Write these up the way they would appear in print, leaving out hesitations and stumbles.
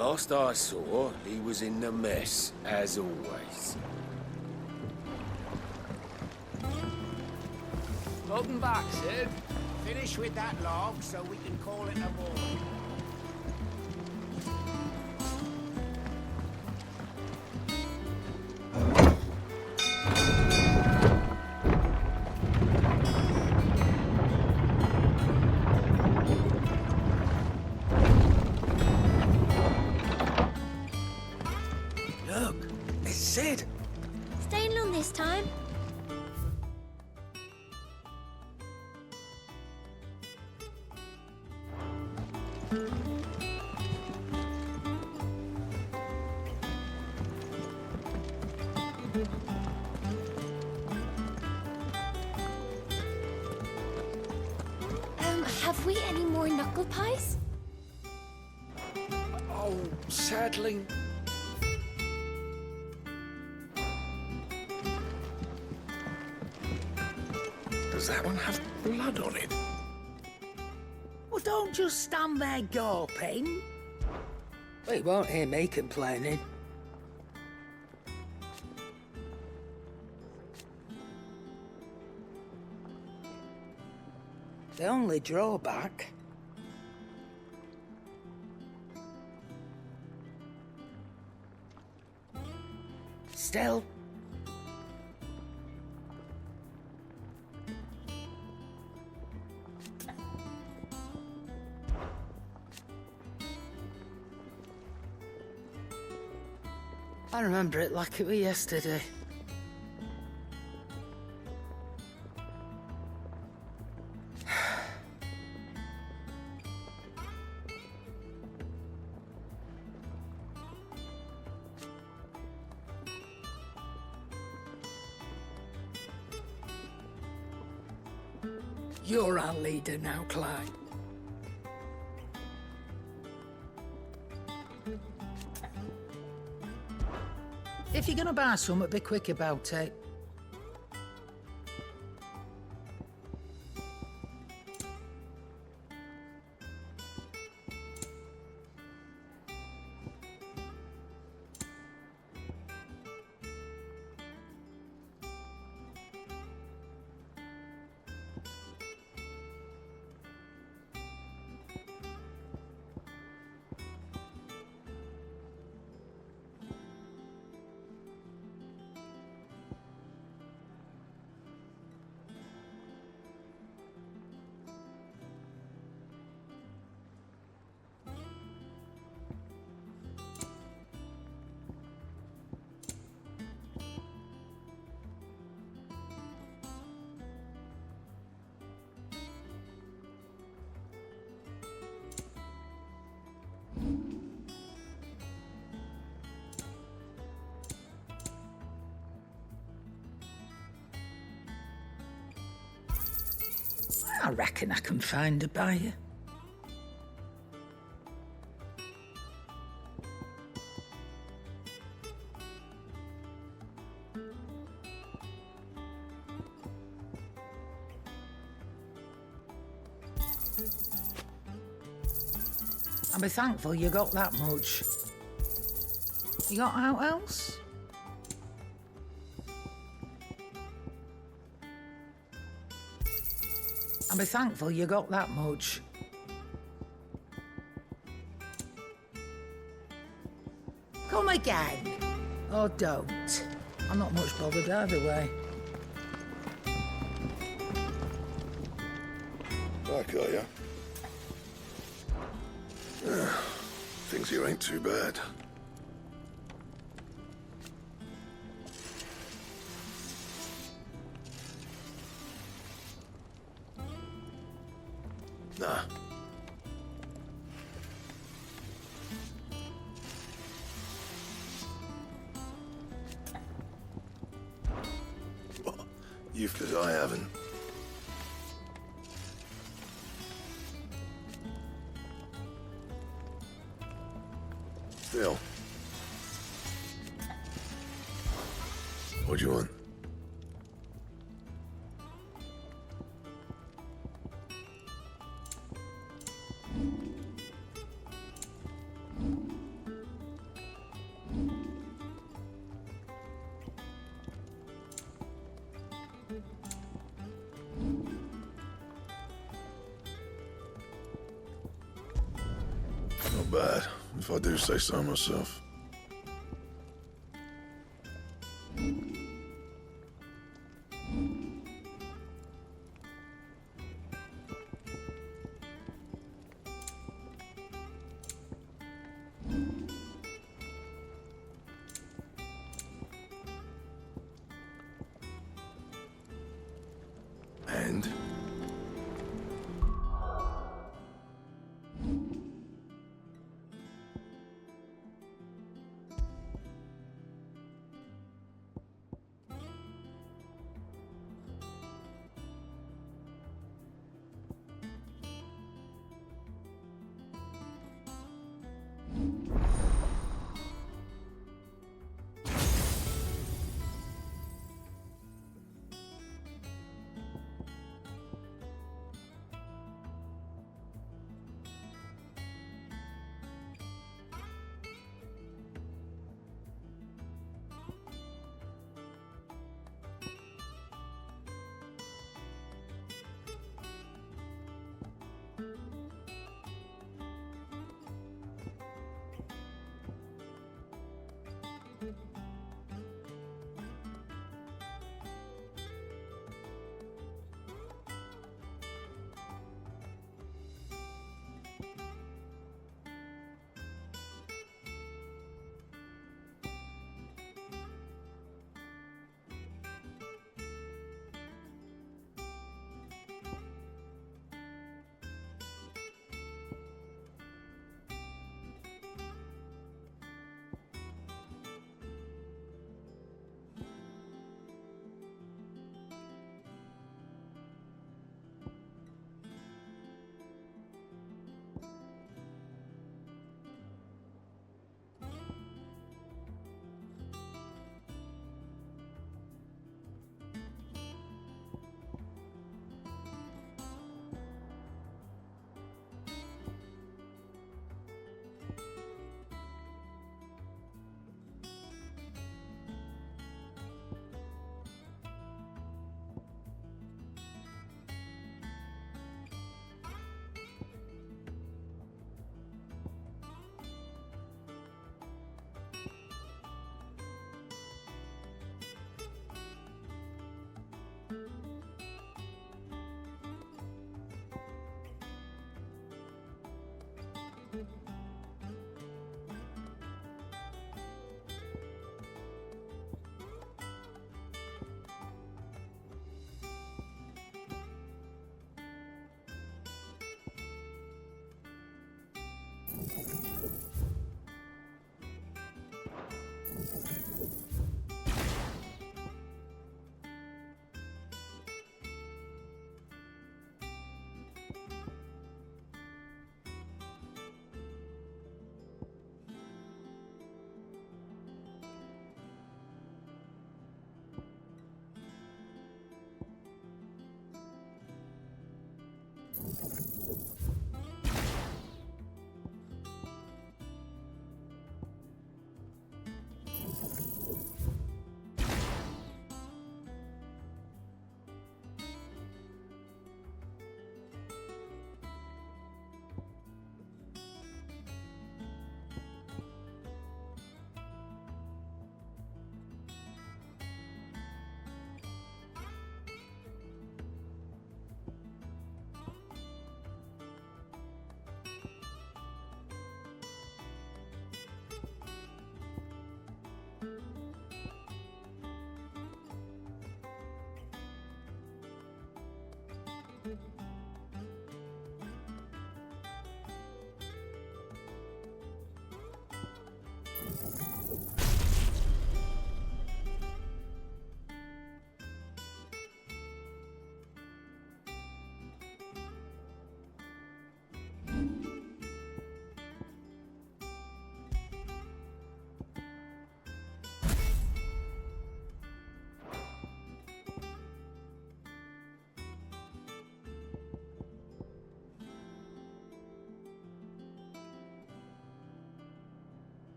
Last I saw, he was in the mess, as always. Welcome back, Sid. Finish with that log so we can call it a morning. Look, it's Sid. Staying long this time? Have we any more knuckle pies? Oh, sadly. Does that one have blood on it? Well, don't just stand there gawping. Well, you won't hear me complaining. The only drawback... Still... I remember it like it was yesterday. You're our leader now, Clyde. If you're gonna buy something, be quick about it. I reckon I can find a buyer. I'll be thankful you got that much. You got out else? I'll be thankful you got that much. Come again. Or don't. I'm not much bothered either way. I got ya. Things here ain't too bad. Nah. Useless I haven't. Still. What do you want? not bad, if I do say so myself. And?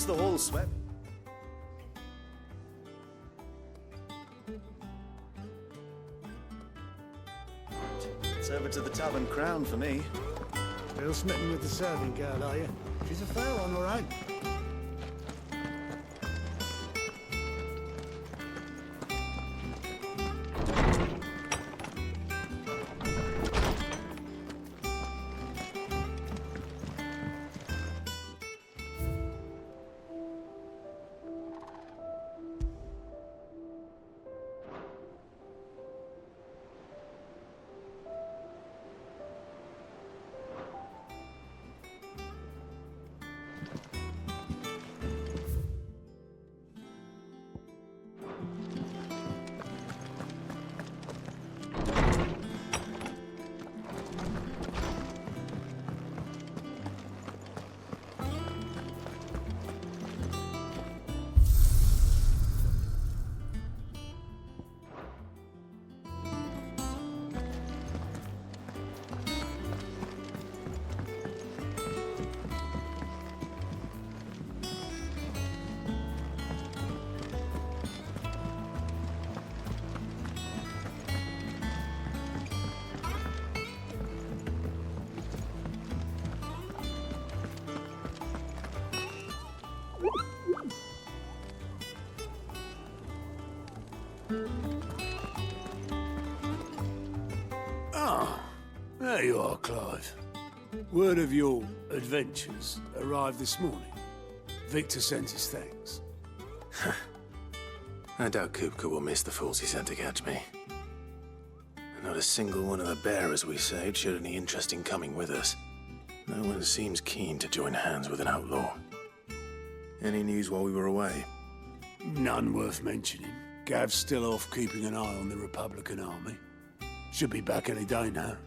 Once the hall's swept. Serve it to the tavern crown for me. Still smitten with the serving girl, are you? She's a fair one, all right. There you are, Clive. Word of your adventures arrived this morning. Victor sent his thanks. I doubt Kupka will miss the fools he sent to catch me. Not a single one of the bearers we saved showed any interest in coming with us. No one seems keen to join hands with an outlaw. Any news while we were away? None worth mentioning. Gav's still off keeping an eye on the Republican army. Should be back any day now.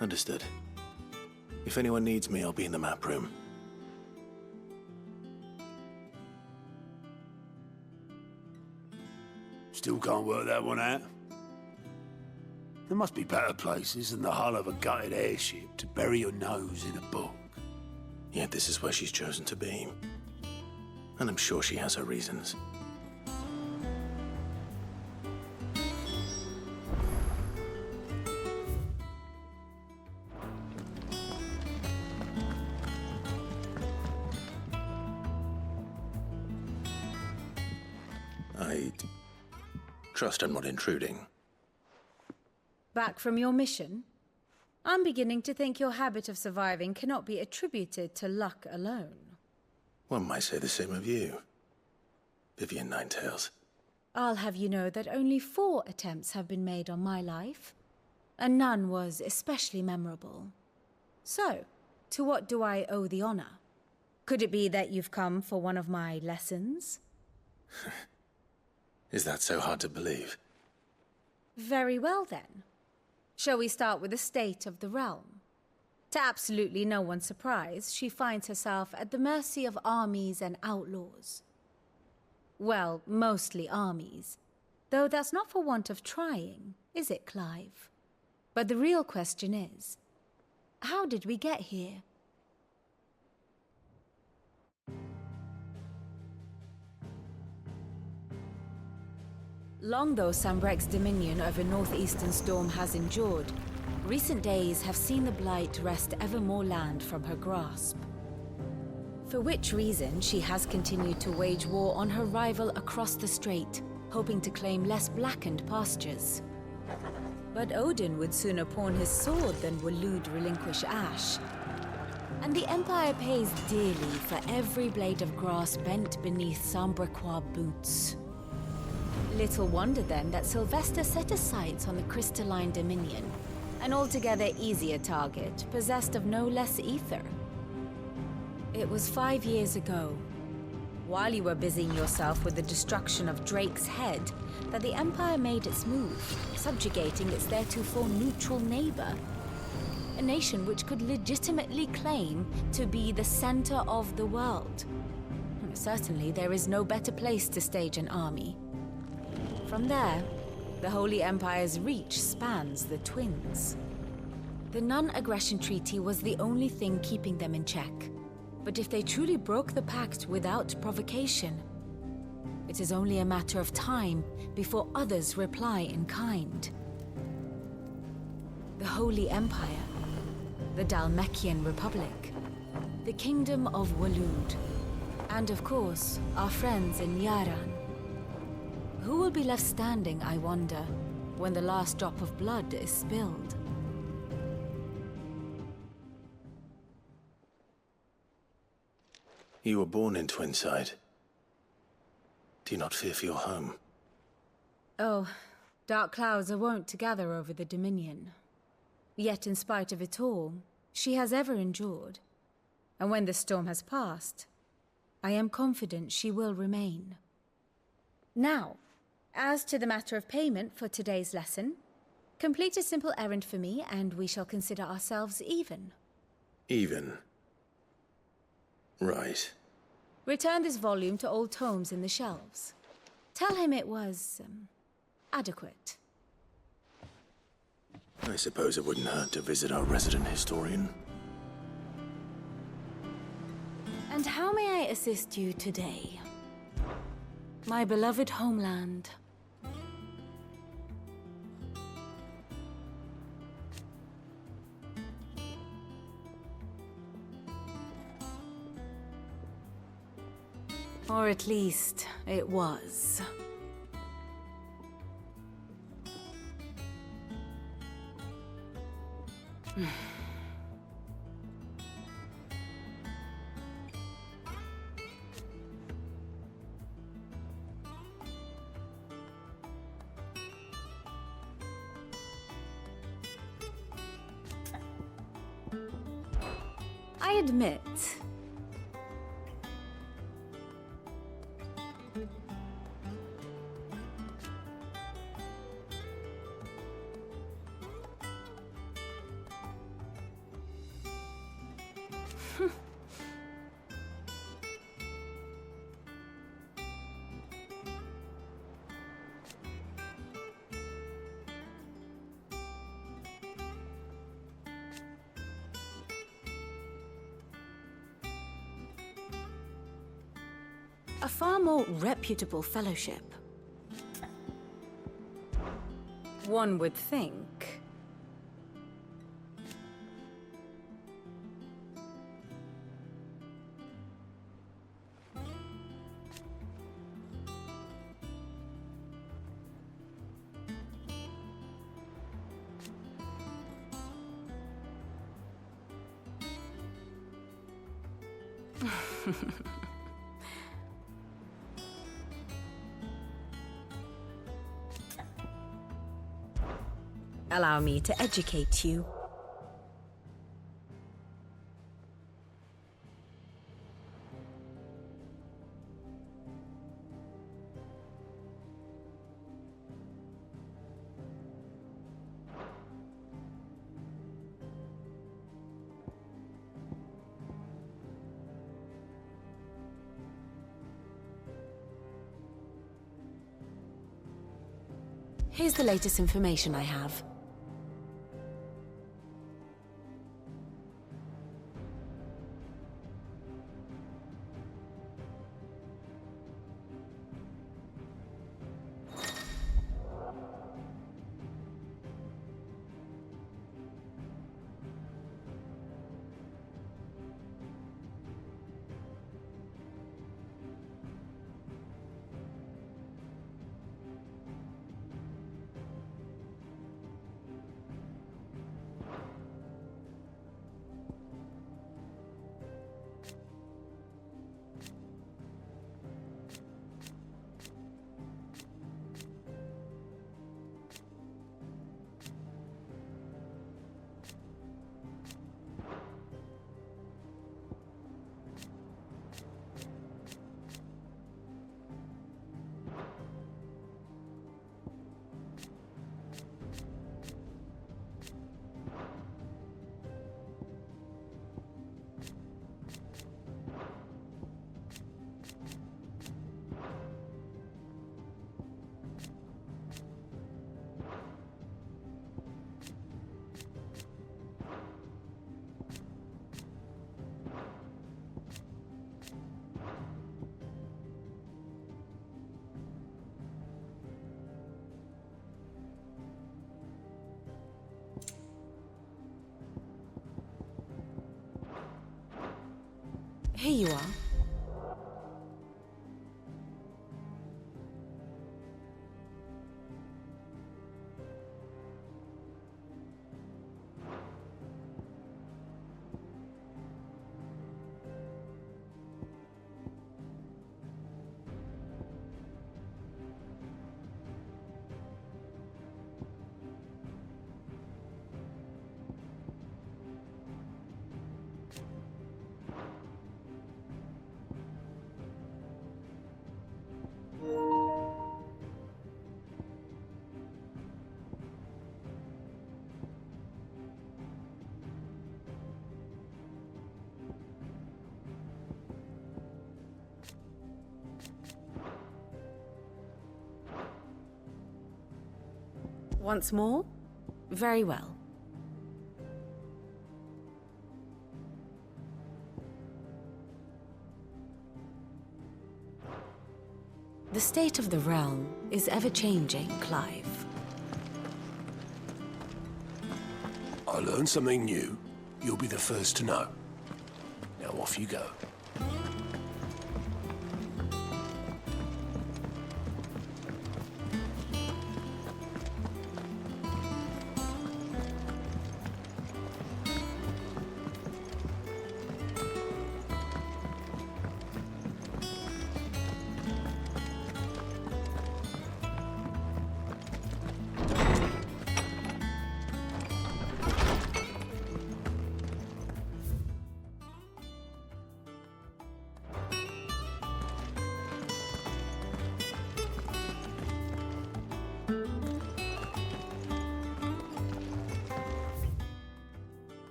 Understood. If anyone needs me, I'll be in the map room. Still can't work that one out. There must be better places than the hull of a gutted airship to bury your nose in a book. Yet this is where she's chosen to be. And I'm sure she has her reasons. I trust I'm not intruding. Back from your mission? I'm beginning to think your habit of surviving cannot be attributed to luck alone. One might say the same of you, Vivian Ninetails. I'll have you know that only 4 attempts have been made on my life, and none was especially memorable. So, to what do I owe the honor? Could it be that you've come for one of my lessons? Is that so hard to believe? Very well, then. Shall we start with the state of the realm? To absolutely no one's surprise, she finds herself at the mercy of armies and outlaws. Well, mostly armies. Though that's not for want of trying, is it, Clive? But the real question is, how did we get here? Long though Sambrek's dominion over northeastern Storm has endured, recent days have seen the blight wrest ever more land from her grasp. For which reason she has continued to wage war on her rival across the strait, hoping to claim less blackened pastures. But Odin would sooner pawn his sword than Waloed relinquish Ash. And the Empire pays dearly for every blade of grass bent beneath Sambrequois boots. Little wonder then that Sylvester set his sights on the crystalline dominion, an altogether easier target, possessed of no less ether. It was 5 years ago, while you were busying yourself with the destruction of Drake's head, that the Empire made its move, subjugating its theretofore neutral neighbor. A nation which could legitimately claim to be the center of the world. Certainly, there is no better place to stage an army. From there, the Holy Empire's reach spans the Twins. The non-aggression treaty was the only thing keeping them in check. But if they truly broke the pact without provocation, it is only a matter of time before others reply in kind. The Holy Empire, the Dalmekian Republic, the Kingdom of Waloed, and of course, our friends in Yaran. Who will be left standing, I wonder, when the last drop of blood is spilled? You were born in Twinside. Do you not fear for your home? Oh, dark clouds are wont to gather over the Dominion. Yet in spite of it all, she has ever endured. And when the storm has passed, I am confident she will remain. Now, as to the matter of payment for today's lesson, complete a simple errand for me and we shall consider ourselves even. Even? Right. Return this volume to old tomes in the shelves. Tell him it was, adequate. I suppose it wouldn't hurt to visit our resident historian. And how may I assist you today? My beloved homeland. Or at least, it was. I admit, a far more reputable fellowship. One would think. Allow me to educate you. Here's the latest information I have. Here you are. Once more? Very well. The state of the realm is ever-changing, Clive. I learn something new, you'll be the first to know. Now off you go.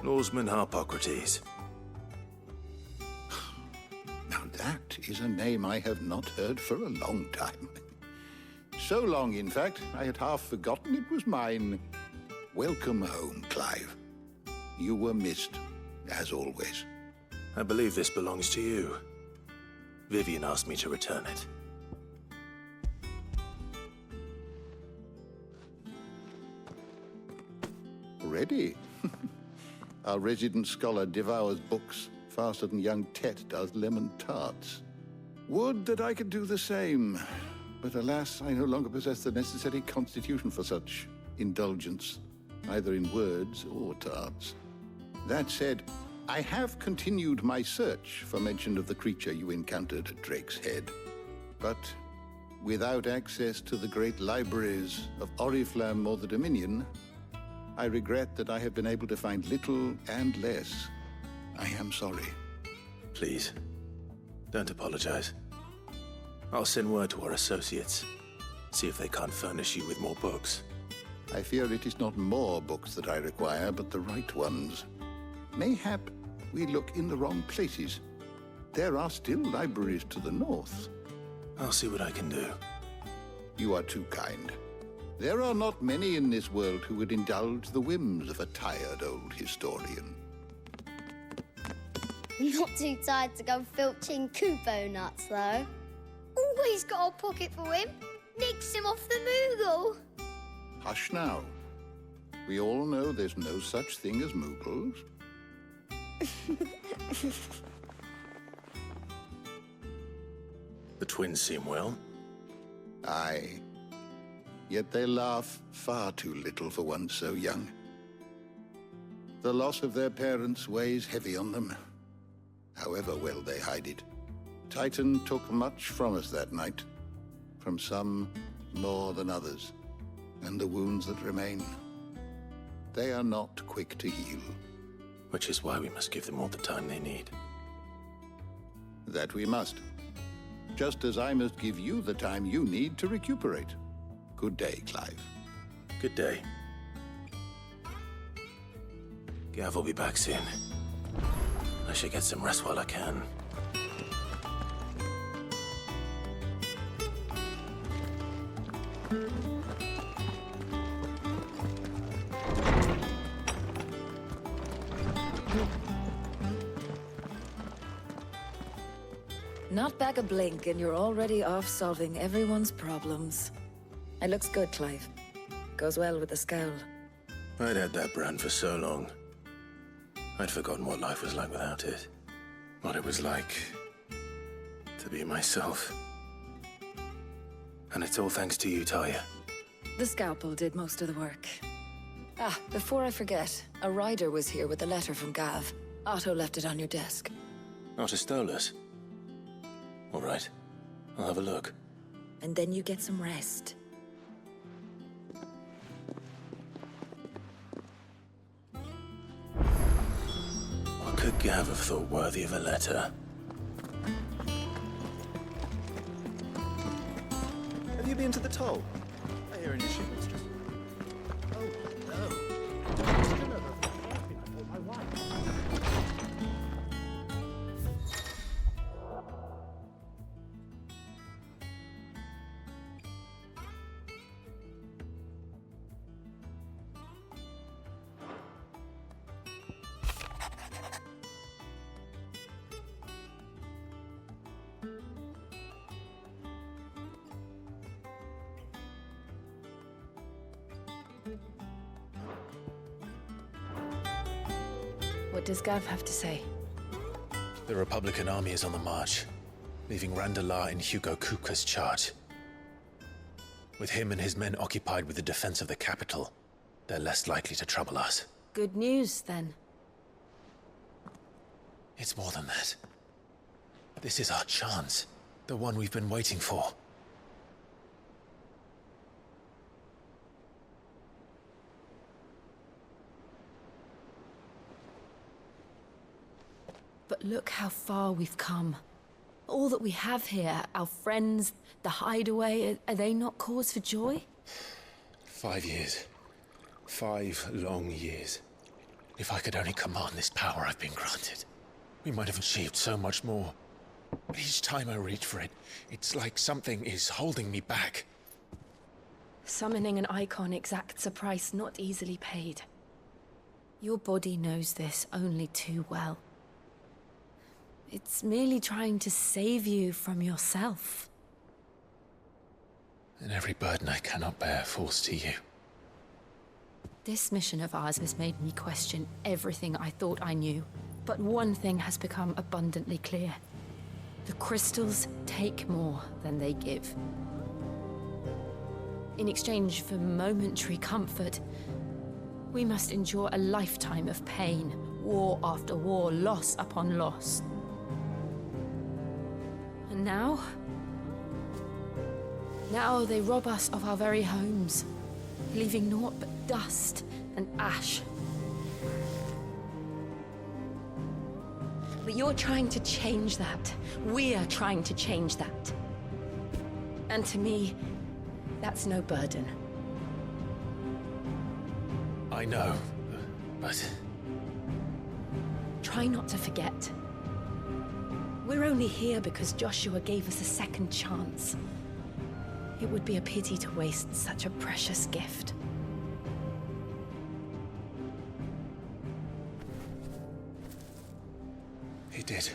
Norseman Harpocrates. Now that is a name I have not heard for a long time. So long, in fact, I had half forgotten it was mine. Welcome home, Clive. You were missed, as always. I believe this belongs to you. Vivian asked me to return it. Ready? Our resident scholar devours books faster than young Tet does lemon tarts. Would that I could do the same. But alas, I no longer possess the necessary constitution for such indulgence, either in words or tarts. That said, I have continued my search for mention of the creature you encountered at Drake's Head. But without access to the great libraries of Oriflamme or the Dominion, I regret that I have been able to find little and less. I am sorry. Please, don't apologize. I'll send word to our associates. See if they can't furnish you with more books. I fear it is not more books that I require, but the right ones. Mayhap we look in the wrong places. There are still libraries to the north. I'll see what I can do. You are too kind. There are not many in this world who would indulge the whims of a tired old historian. Not too tired to go filching Kupo nuts, though. Always got a pocket for him. Nicks him off the Moogle. Hush now. We all know there's no such thing as Moogles. The twins seem well. Aye. Yet they laugh far too little for one so young. The loss of their parents weighs heavy on them, however well they hide it. Titan took much from us that night, from some more than others, and the wounds that remain, they are not quick to heal. Which is why we must give them all the time they need. That we must. Just as I must give you the time you need to recuperate. Good day, Clive. Good day. Gav will be back soon. I should get some rest while I can. Not back a blink and you're already off solving everyone's problems. It looks good, Clive. Goes well with the scowl. I'd had that brand for so long. I'd forgotten what life was like without it. What it was like to be myself. And it's all thanks to you, Talia. The scalpel did most of the work. Ah, before I forget, a rider was here with a letter from Gav. Otto left it on your desk. Not a stole us. All right, I'll have a look. And then you get some rest. What could Gav have thought worthy of a letter? Have you been to the toll? I hear any shipments just... What does Gav have to say? The Republican army is on the march, leaving Randalar in Hugo Kuka's charge. With him and his men occupied with the defense of the capital, they're less likely to trouble us. Good news, then. It's more than that. This is our chance. The one we've been waiting for. But look how far we've come. All that we have here, our friends, the hideaway, are they not cause for joy? 5 years. 5 long years. If I could only command this power I've been granted, we might have achieved so much more. But each time I reach for it, it's like something is holding me back. Summoning an icon exacts a price not easily paid. Your body knows this only too well. It's merely trying to save you from yourself. And every burden I cannot bear falls to you. This mission of ours has made me question everything I thought I knew. But one thing has become abundantly clear. The crystals take more than they give. In exchange for momentary comfort, we must endure a lifetime of pain, war after war, loss upon loss. And now they rob us of our very homes, leaving naught but dust and ash. But you're trying to change that. We're trying to change that. And to me, that's no burden. I know, but... Try not to forget. We're only here because Joshua gave us a second chance. It would be a pity to waste such a precious gift. He did.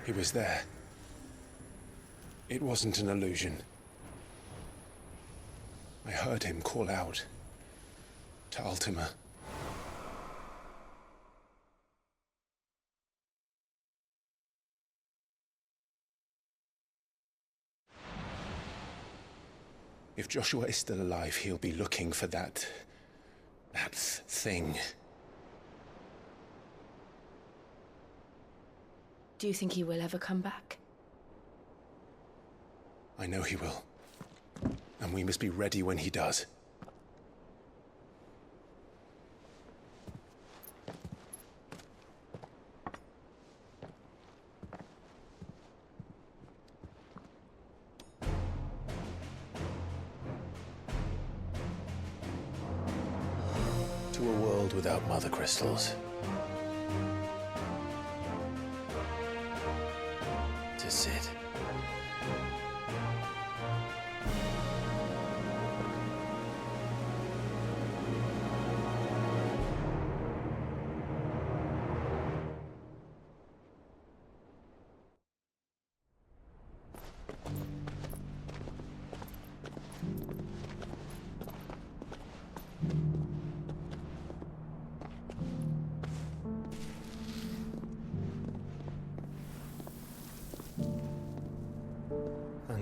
He was there. It wasn't an illusion. I heard him call out to Ultima. If Joshua is still alive, he'll be looking for that thing. Do you think he will ever come back? I know he will. And we must be ready when he does. To a world without mother crystals. To Sid.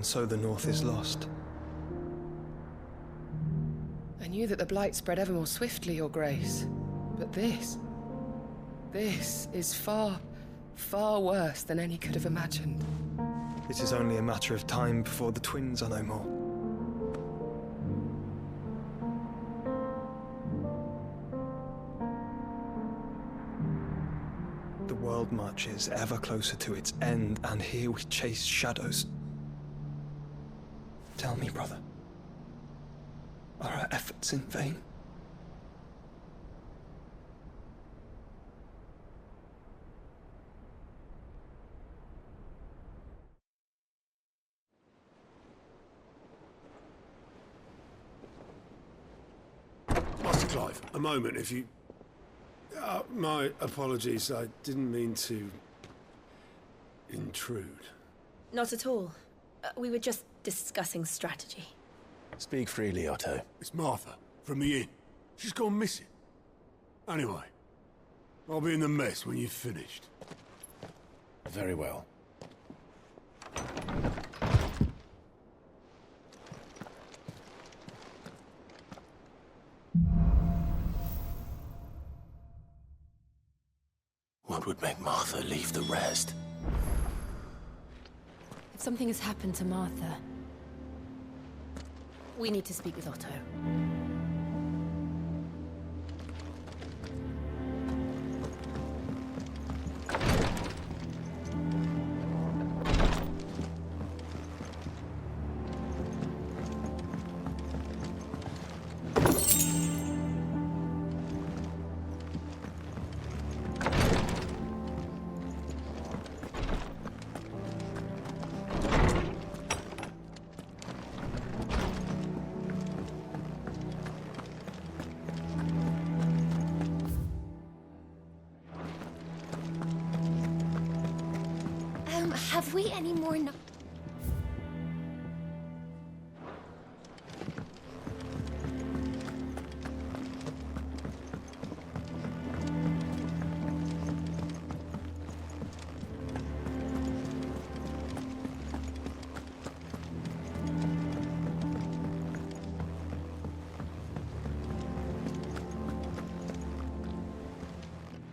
And so the North is lost. I knew that the blight spread ever more swiftly, Your Grace. But this is far, far worse than any could have imagined. It is only a matter of time before the twins are no more. The world marches ever closer to its end, and here we chase shadows. Tell me, brother, are our efforts in vain? Master Clive, a moment, if you... my apologies, I didn't mean to... intrude. Not at all. We were just discussing strategy. Speak freely, Otto. It's Martha, from the inn. She's gone missing. Anyway, I'll be in the mess when you've finished. Very well. What would make Martha leave the rest? If something has happened to Martha, we need to speak with Otto. Have we any more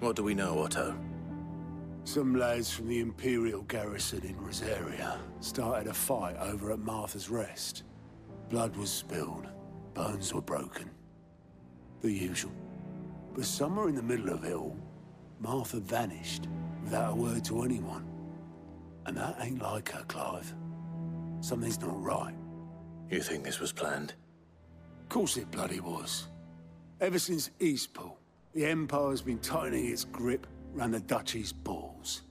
What do we know, Otto? Some lads from the Imperial garrison in Rosaria started a fight over at Martha's Rest. Blood was spilled, bones were broken. The usual. But somewhere in the middle of it all, Martha vanished without a word to anyone. And that ain't like her, Clive. Something's not right. You think this was planned? Of course it bloody was. Ever since Eastpool, the Empire's been tightening its grip round the Duchy's balls.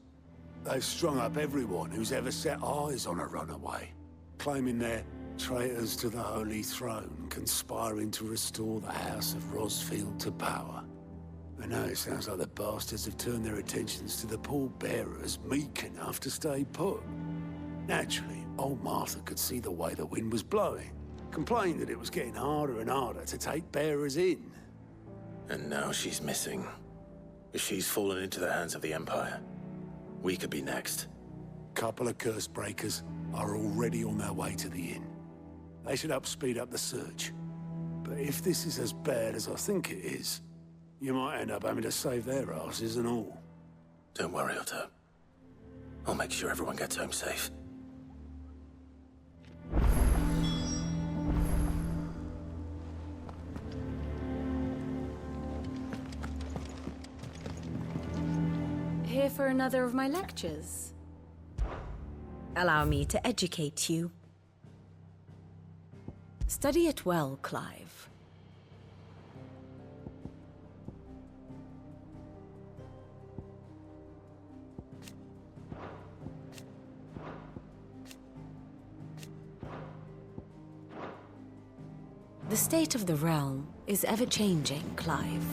They've strung up everyone who's ever set eyes on a runaway, claiming they're traitors to the Holy Throne, conspiring to restore the House of Rosfield to power. And now it sounds like the bastards have turned their attentions to the pallbearers meek enough to stay put. Naturally, old Martha could see the way the wind was blowing, complained that it was getting harder and harder to take bearers in. And now she's missing. If she's fallen into the hands of the Empire, we could be next. Couple of curse breakers are already on their way to the inn. They should speed up the search. But if this is as bad as I think it is, you might end up having to save their asses and all. Don't worry, Otto. I'll make sure everyone gets home safe. Here for another of my lectures? Allow me to educate you. Study it well, Clive. The state of the realm is ever-changing, Clive.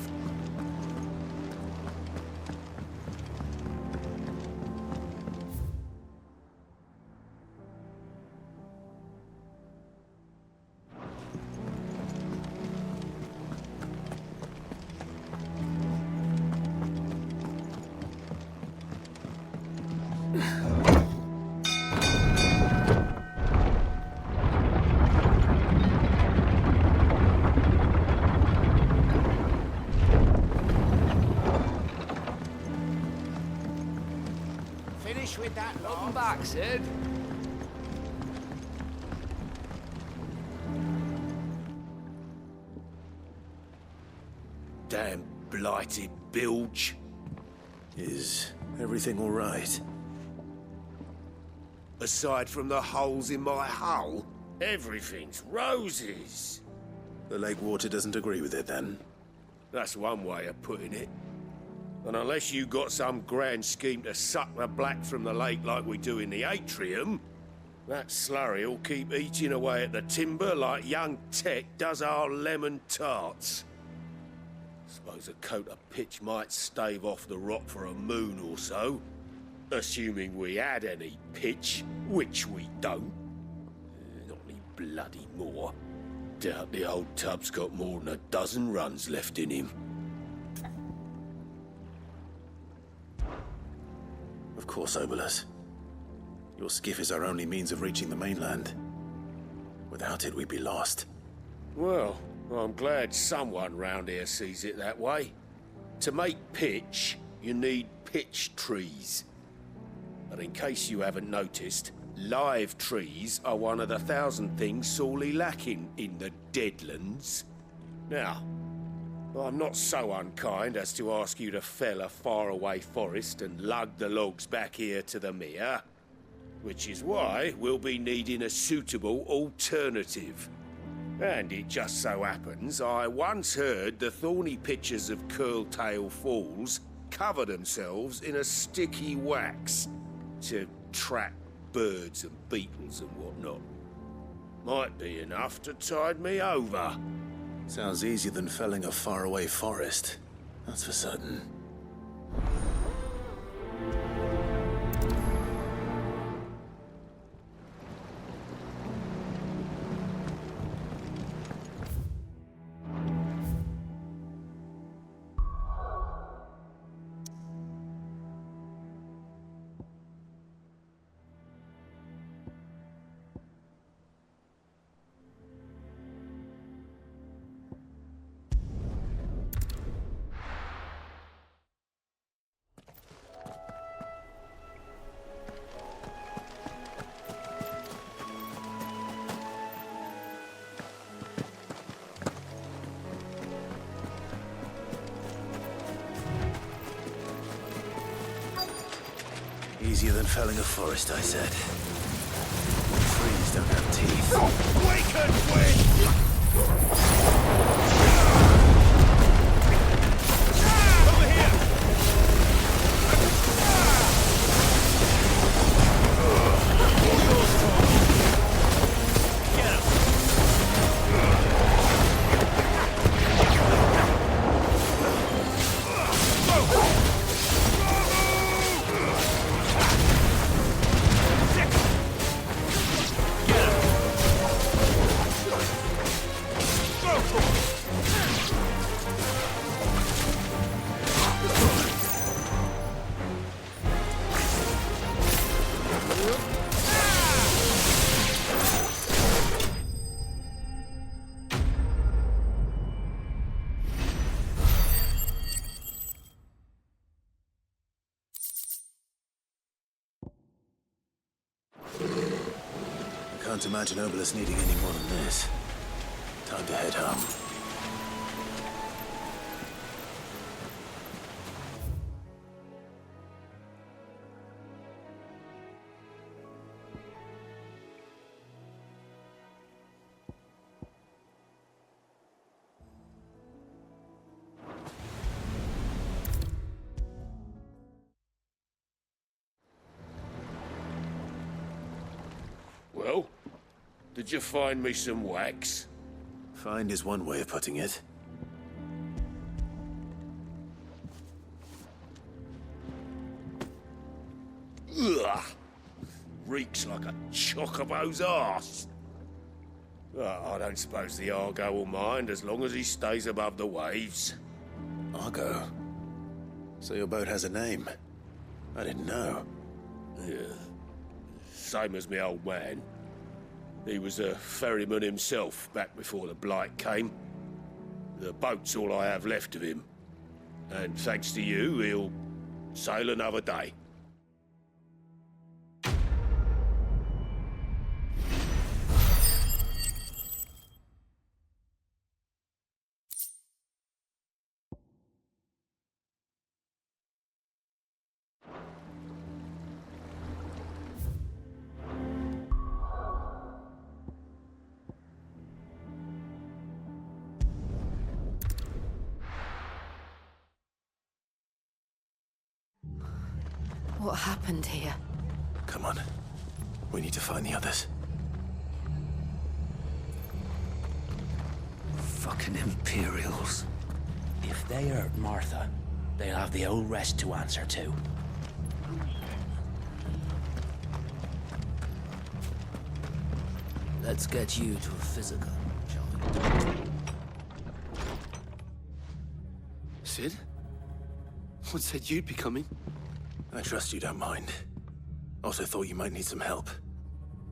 fish with that lot. Welcome back, Sid. Damn blighted bilge. Is everything all right? Aside from the holes in my hull, everything's roses. The lake water doesn't agree with it, then? That's one way of putting it. And unless you got some grand scheme to suck the black from the lake like we do in the atrium, that slurry'll keep eating away at the timber like young Tech does our lemon tarts. Suppose a coat of pitch might stave off the rot for a moon or so, assuming we had any pitch, which we don't. Not any bloody more. Doubt the old tub's got more than a dozen runs left in him. Of course, Obolus. Your skiff is our only means of reaching the mainland. Without it, we'd be lost. Well, I'm glad someone round here sees it that way. To make pitch, you need pitch trees. But in case you haven't noticed, live trees are one of the 1,000 things sorely lacking in the Deadlands. Now, I'm not so unkind as to ask you to fell a faraway forest and lug the logs back here to the mere, which is why we'll be needing a suitable alternative. And it just so happens I once heard the thorny pitchers of Curltail Falls cover themselves in a sticky wax to trap birds and beetles and whatnot. Might be enough to tide me over. Sounds easier than felling a faraway forest. That's for certain. Easier than felling a forest, I said. Trees don't have teeth. Waken, wind! Over here! Get him! Can't imagine Obolus needing any more than this. Time to head home. Well, did you find me some wax? Find is one way of putting it. Ugh! Reeks like a chocobo's arse. I don't suppose the Argo will mind as long as he stays above the waves. Argo? So your boat has a name? I didn't know. Yeah. Same as my old man. He was a ferryman himself back before the blight came. The boat's all I have left of him. And thanks to you, he'll sail another day. What happened here? Come on. We need to find the others. Fucking Imperials. If they hurt Martha, they'll have the whole rest to answer to. Let's get you to a physical, shall we? Sid? What said you'd be coming? I trust you don't mind. Also thought you might need some help.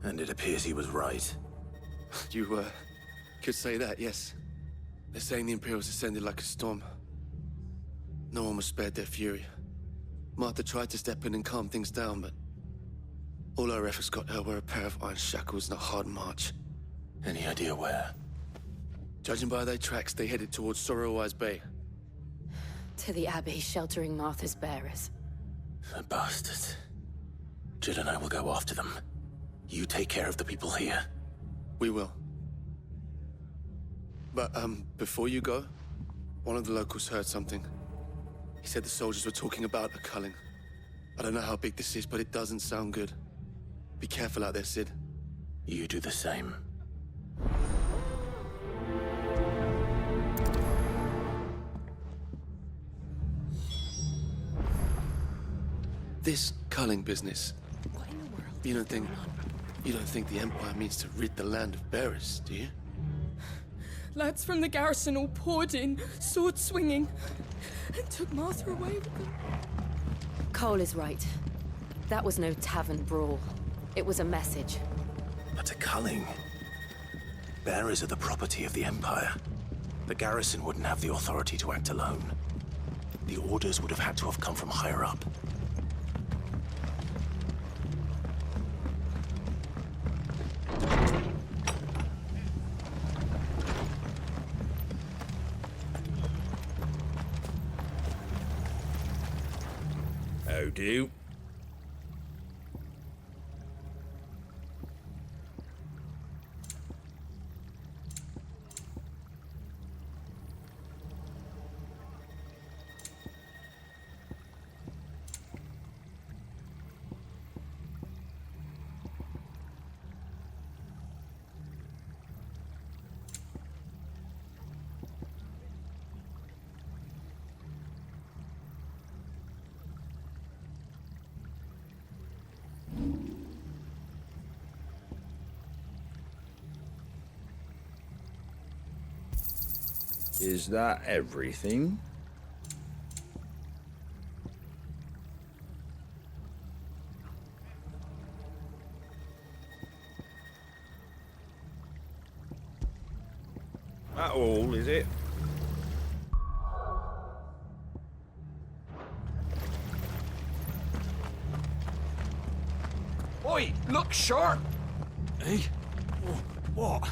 And it appears he was right. You, could say that, yes. They're saying the Imperials ascended like a storm. No one was spared their fury. Martha tried to step in and calm things down, but all our efforts got her were a pair of iron shackles and a hard march. Any idea where? Judging by their tracks, they headed towards Sorrowwise Bay. To the Abbey sheltering Martha's bearers. The bastards. Jill and I will go after them. You take care of the people here. We will. But, before you go, one of the locals heard something. He said the soldiers were talking about a culling. I don't know how big this is, but it doesn't sound good. Be careful out there, Sid. You do the same. This culling business. What in the world? You don't think the Empire means to rid the land of bearers, do you? Lads from the garrison all poured in, sword swinging, and took Martha away with them. Cole is right. That was no tavern brawl. It was a message. But a culling. Bearers are the property of the Empire. The garrison wouldn't have the authority to act alone. The orders would have had to have come from higher up. How do? Is that everything? That all, is it? Oi, look sharp! Hey? What?